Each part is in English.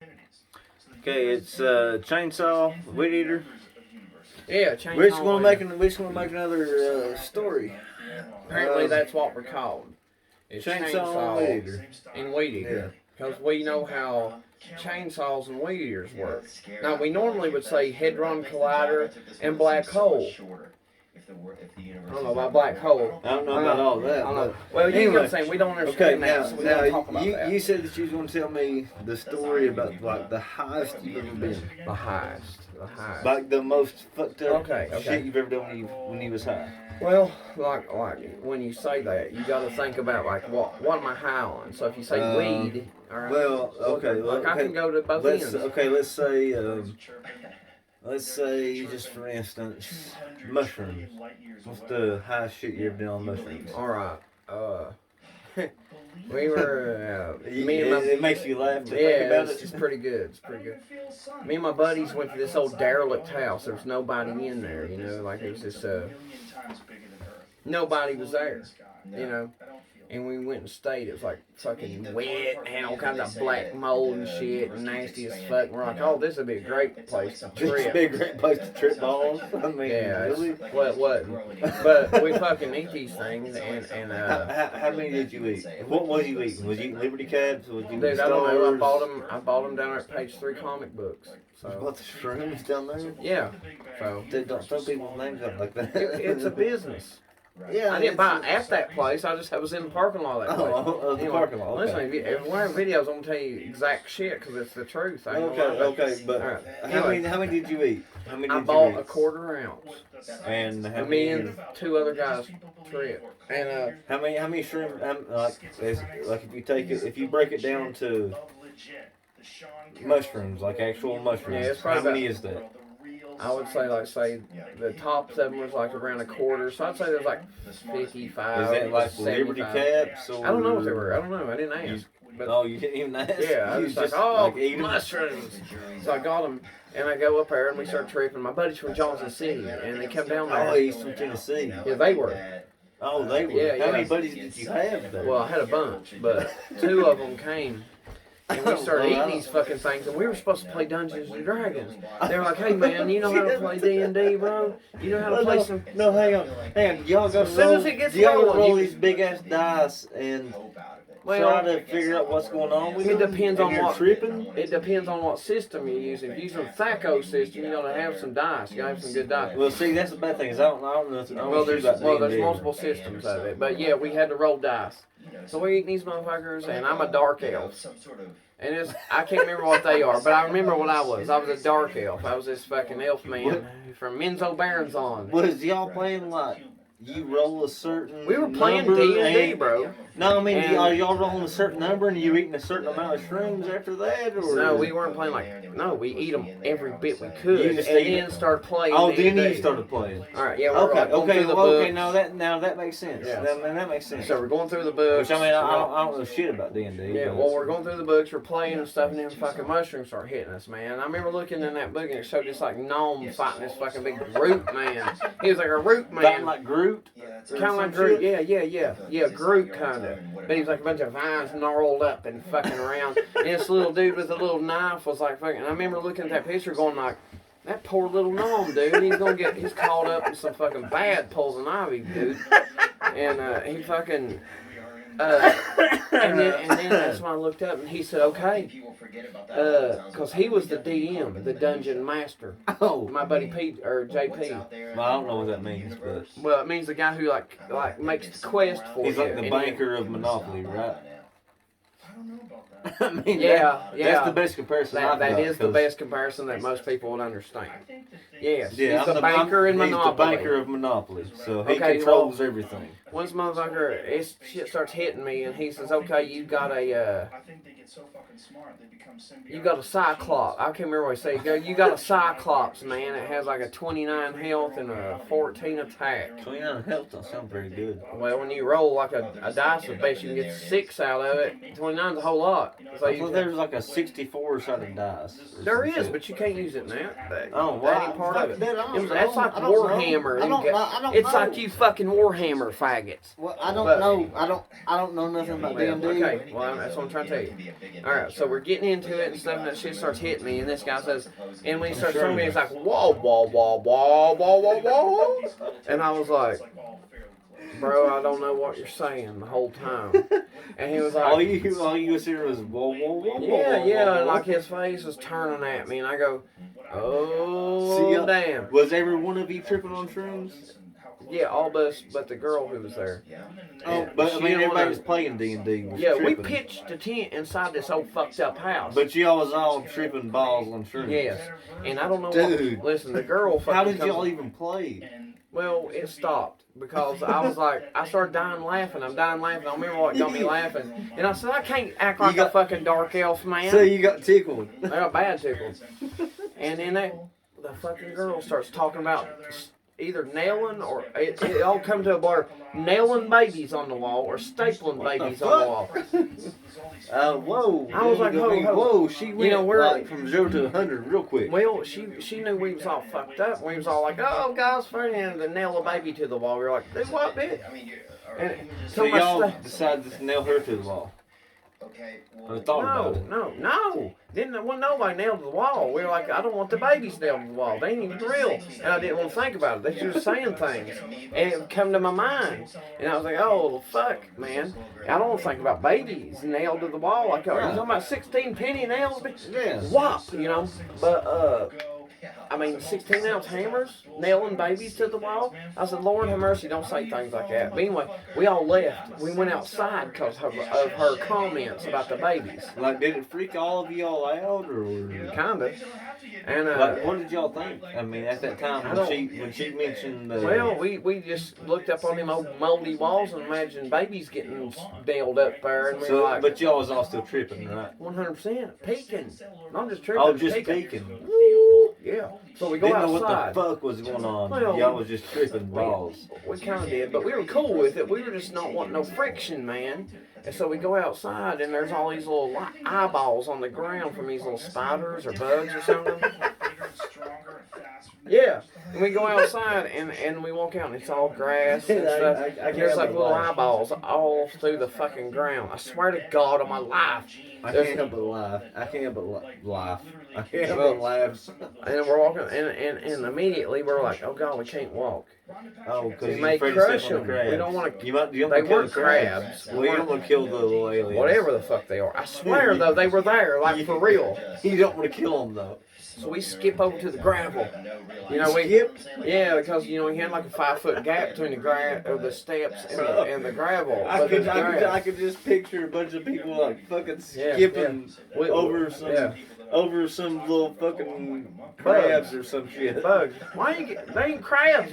Okay, it's chainsaw, weed eater. Yeah, chainsaw. We're just gonna make another story. Apparently, that's what we're called. It's chainsaw and weed eater. And weed eater. Because we know how chainsaws and weed eaters work. Now, we normally would say Hadron Collider and black hole. I don't know about black hole. I don't know about all that. I don't know. Well, you know what I'm saying. We don't understand okay, that, so we don't talk about that. You said that you was going to tell me the story about like the highest you've ever been. The highest. Like the most fucked up shit you've ever done when you was high. Well, like when you say that, you got to think about like what am I high on? So if you say weed, all right. Well, okay. I can go to both ends. Okay, let's say just for instance, mushrooms. What's the highest shit you ever done on mushrooms? All right. We were it makes you laugh to think about it. It's pretty good. It's pretty good. Me and my buddies went to this old derelict house. There was nobody in there, you know, like it was just nobody was there, you know. And we went and stayed. It was like fucking wet and all kinds of black mold and shit and nasty as fuck. And we're like, oh, this would be a great place to trip. It'd be a great place to trip balls. I mean, yeah, really? Well, it wasn't. But we fucking eat these things and how many did you eat? What was you eating? Was you eating Liberty Cabs? Was you dude, I don't know. I bought them down at page 3 comic books. So. You bought the shrooms down there? Yeah. So. Dude, don't throw people's names up like that. It's a business. Yeah, I didn't buy it at that place. I was in the parking lot of that place. The parking lot. Okay. Listen, if we're in videos, I'm gonna tell you exact shit because it's the truth. Okay, but right. How many did you eat? I bought a quarter ounce. And how me and 2 other guys tripped. And how many shrimp? Like if you break it down to mushrooms, like actual mushrooms, how many is that? I would say the top 7 was like around a quarter, so I'd say there's like 55. Is that like 75. Liberty Caps? Or... I don't know what they were. I don't know. I didn't ask. But you didn't even ask? Yeah, I was just like, mushrooms. So I got them, and I go up there, and we start tripping. My buddies from Johnson City, and they come down there. Oh, he's from Tennessee. Yeah, they were. Oh, they were. Yeah, How many buddies did you have there? Well, I had a bunch, but 2 of them came. And we started eating these fucking things, and we were supposed to play Dungeons and Dragons. They were like, "Hey man, you know how to play D&D, bro? You know how to play some?" No, hang on. Y'all go roll these big ass dice and try to figure out what's going on with it. Them. Depends on what tripping. It depends on what system you're using. If you're using a THACO system, you're gonna have some dice. You gotta have some good dice. Well, see, that's the bad thing. Is I don't know. There's multiple systems of it, but yeah, we had to roll dice. So we're eating these motherfuckers, and I'm a dark elf. And I can't remember what they are, but I remember what I was. I was a dark elf. I was this fucking elf man from Menzo Baronzon. Was y'all playing like you roll a certain We were playing D&D, bro. No, I mean, are y'all rolling a certain number and you eating a certain amount of shrooms after that? Or? No, we weren't playing we eat them every bit we could, and then start playing. Oh, then you started playing. All right, yeah. Okay. Now that makes sense. Yeah. That makes sense. So we're going through the books. Which I mean, I don't know shit about D&D. Yeah, well, we're going through the books, we're playing and stuff, and then fucking mushrooms start hitting us, man. I remember looking in that book and it showed this like gnome fighting this fucking big root man. He was like a root man. Fighting like Groot. Kind of like Groot, yeah, Groot kind of. But he was like a bunch of vines gnarled up and fucking around. And this little dude with a little knife was like fucking. And I remember looking at that picture going like, that poor little gnome, dude. He's caught up in some fucking bad poison ivy, dude. And he fucking. And then that's when I looked up and he said, okay. Because he was the DM, the dungeon master. Oh. My buddy Pete, or JP. Well, I don't know what that means, but. Well, it means the guy who like makes the quest for you. He's like the banker of Monopoly, right? I don't know about that. I mean, yeah. That's the best comparison. That is the best comparison that most people would understand. Yes, yeah, he's the banker in Monopoly. He's the banker of Monopoly, so he controls everything. Once motherfucker, shit starts hitting me, and he says, "Okay, you got a." I think they get so fucking smart they become symbiotes. You got a Cyclops. I can't remember what he said. You got a Cyclops, man. It has like a 29 health and a 14 attack. 29 health don't sound very good. Well, when you roll like a dice with base, you can get 6 out of it. 29's a whole lot. what? So I thought there was like a 64-sided dice. There is, but you can't use it in that. Oh, that ain't part of it. That's like Warhammer. It's like you fucking Warhammer faggots. Well, I don't know. I don't know nothing about D&D. Okay, well that's what I'm trying to tell you. All right, so we're getting into it and stuff, and that shit starts hitting me, and this guy says, and when he starts showing me, he's like, whoa, whoa, whoa, whoa, whoa, whoa, whoa, and I was like, bro, I don't know what you're saying the whole time. And he was like, all you was here was whoa, whoa, whoa, yeah, whoa, yeah, whoa, and whoa. like his face was turning at me, and I go, oh, damn. Was every one of you tripping on shrooms? Yeah, all but the girl who was there. Oh, but I mean, everybody was playing D&D. Yeah, tripping. we pitched a tent inside this old fucked up house. But y'all was all tripping balls on shrooms. Yes, and I don't know. Dude, listen, the girl. How did y'all even play? Well, it stopped because I was like, I started dying laughing. I'm dying laughing. I don't remember what got me laughing. And I said, I can't act like a fucking dark elf, man. So you got tickled. I got bad tickled. And then the fucking girl starts talking about either nailing or it all come to a blur, nailing babies on the wall or stapling babies on the wall. Whoa! I was like, whoa! She went we're like from 0 to 100 real quick. Well, she knew we was all fucked up. We was all like, oh, guys, funny, and to nail a baby to the wall. We were like, do what, bitch? And so y'all decided to nail her to the wall. I thought about it. No. Wasn't nobody nailed to the wall. We were like, I don't want the babies nailed to the wall. They ain't even real. And I didn't want to think about it. They were just saying things. And it come to my mind. And I was like, oh, fuck, man. I don't want to think about babies nailed to the wall. Like, you're talking about 16 penny nails? Yeah. Whop, you know. But, I mean, 16-ounce hammers nailing babies to the wall. I said, Lord have mercy, don't say things like that. But anyway, we all left. We went outside because of her comments about the babies. Like, did it freak all of y'all out, or kind of? And like, what did y'all think? I mean, at that time when she mentioned. Well, we just looked up on them old moldy walls and imagined babies getting nailed up there, and we were like. But y'all was all still tripping, right? 100% peeking, not just tripping. Oh, just peeking. Yeah. So we go outside. Didn't know what the fuck was going on. Well, y'all was just tripping balls. We kind of did, but we were cool with it. We were just not wanting no friction, man. And so we go outside, and there's all these little eyeballs on the ground from these little spiders or bugs or something. Yeah. And we go outside, and we walk out, and it's all grass and stuff. There's like little eyeballs all through the fucking ground. I swear to God on my life. I can't help but laugh. I can't help but laugh. I can't help but laugh. And we're walking, and immediately we're like, oh God, we can't walk. Oh, because we may crush them. We don't want to. They weren't crabs. Well, you don't want to kill the little aliens. Whatever the fuck they are. I swear though, they were there, like for real. You don't want to kill them though. So we skip over to the gravel. You know, yeah, because you know we had like a 5-foot gap between the steps and the gravel. I could just picture a bunch of people like fucking skipping over some little fucking crabs or some shit. Bugs. Why ain't they ain't crabs?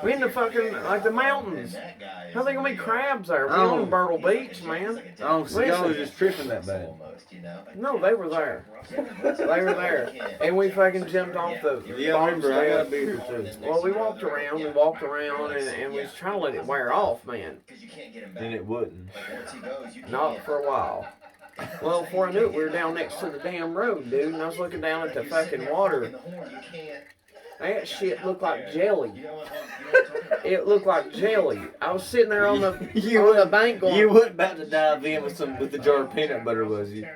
We in the fucking like the mountains. How they gonna be crabs there? We on Myrtle Beach, man. Oh, so y'all was just tripping that bad. No, they were there. They were there. And we fucking jumped off the bottom remember, I got a step. beer too. Well, we walked around and we was trying to let it wear off, man. And it wouldn't. Not for a while. Well, before I knew it, we were down next to the damn road, dude, and I was looking down at the fucking water. That shit looked like jelly. It looked like jelly. I was sitting there on the bank going. You weren't about to dive in with the jar of peanut butter, was you?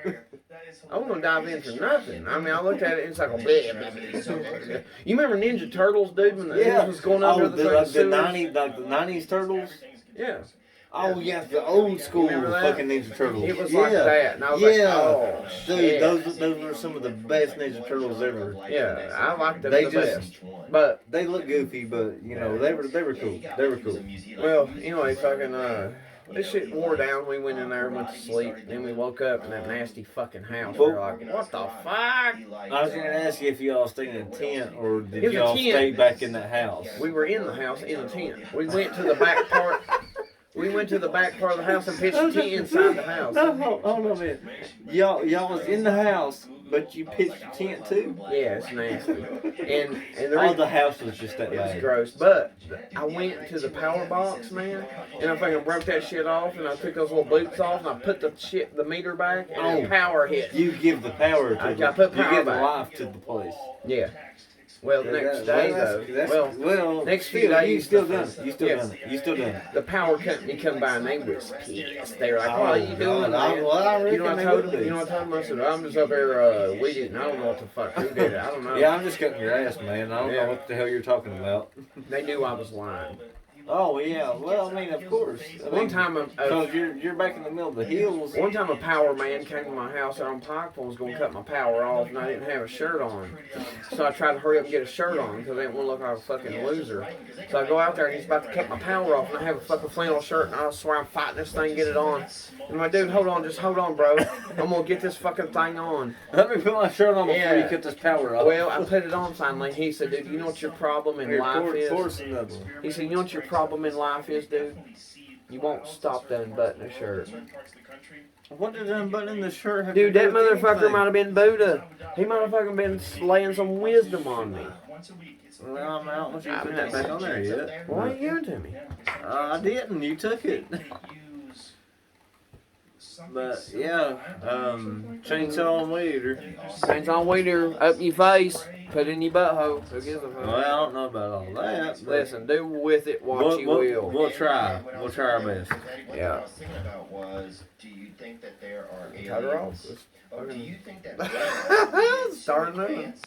I wasn't gonna dive in for nothing. I mean, I looked at it and it's like, bleh. You remember Ninja Turtles, dude, when the news was going under the 90s Turtles? Yeah. Oh yeah, the old school fucking Ninja Turtles. It was like that, and I was like, oh shit. Dude, those were some of the best Ninja Turtles ever. Yeah, I liked them the best. But they look goofy, but you know they were cool. They were cool. Well, anyway, fucking this shit wore down. We went in there and went to sleep. Then we woke up in that nasty fucking house. We were like, what the fuck? I was gonna ask you if y'all stayed in a tent or did y'all stay back in that house? We were in the house in a tent. We went to the back part. We went to the back part of the house and pitched a tent inside the house. Hold on a minute. Y'all was in the house, But you pitched your tent too? Yeah, it's nasty. And the All the house was just that it was bad. gross. But I went to the power box, man, and I fucking broke that shit off, and I took those little boots off, and I put the meter back, and the power hit. You give the power to I put power you give the back. life to the place. Yeah. Well, the next day though. Well, next few still, days. you still done it. You still Yes. done it. You still done it. The power company come by and they was pissed. They were like, "What are you doing, God, man?" well, I You know what reckon I they told would them? be. You know what I told them? I said, "I'm just up there weed eating. I don't know what the fuck who did it. I don't know." Yeah, I'm just cutting your ass, man. I don't Yeah. know what the hell you're talking about. They knew I was lying. Oh yeah, well I mean of course. One time, because you're back in the middle of the hills. one time a power man came to my house out on Pikeville and was going to cut my power off, and I didn't have a shirt on. So I tried to hurry up and get a shirt on because I didn't want to look like a fucking loser. So I go out there and he's about to cut my power off, and I have a fucking flannel shirt, and I swear I'm fighting this thing, get it on. And I'm like, dude, hold on, just hold on, bro. I'm going to get this fucking thing on. Let me put my shirt on before you cut this power off. Well, I put it on finally. He said, dude, you know what your problem in life is? He said, you know what your problem in life is, dude? You won't stop to unbutton a shirt. What did unbuttoning the shirt have Dude, to that do with motherfucker anything? might have been Buddha. He might have fucking been laying some wisdom on me. Well, I don't want you to put that back on there yet. Why are you giving it to me? I didn't. You took it. But yeah, chainsaw and weed eater. Chains on weeder, open your face, put it in your butthole. Who gives a Well, fuck? I don't know about all that. But Listen, do with it what you will. We'll try. We'll try our best. Yeah. What I was thinking about was, do you think that there are Cut her off. aliens? Or do you think that Starting so moving. advanced